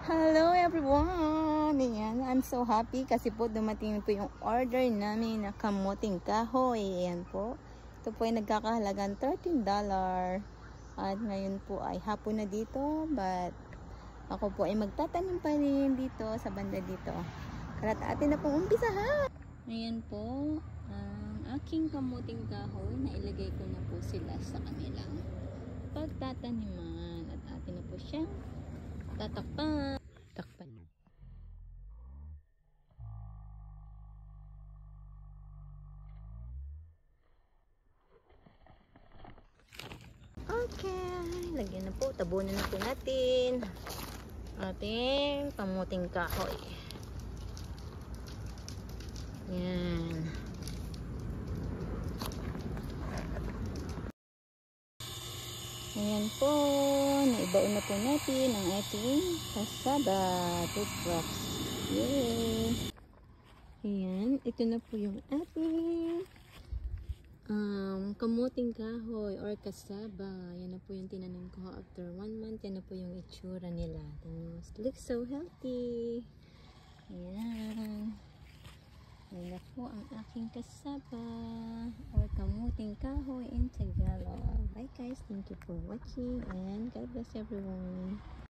Hello everyone! Ayan, I'm so happy kasi po dumating po yung order namin na kamuting kahoy. Ayan po. Ito po ay nagkakahalagang $13. At ngayon po ay hapon na dito. But ako po ay magtatanim pa rin dito sa banda dito. Karat atin na pong umpisahan! Ayan po ang aking kamuting kahoy na ilagay ko na po sila sa kanilang pagtataniman. At atin na po siyang tatakpan. Okay, lagyan na po, tabunan na po natin ating kamuting kahoy. Yan. Ayan po, naibaon na po natin ang ating kasaba toothbrush. Yay! Ayan, ito na po yung ating kamuting kahoy or kasaba. Yan na po yung tinanim ko after 1 month. Yan na po yung itsura nila. Looks so healthy. Ayan. Yan na po ang aking kasaba or kamuting kahoy in Tagalog. Bye guys. Thank you for watching and God bless everyone.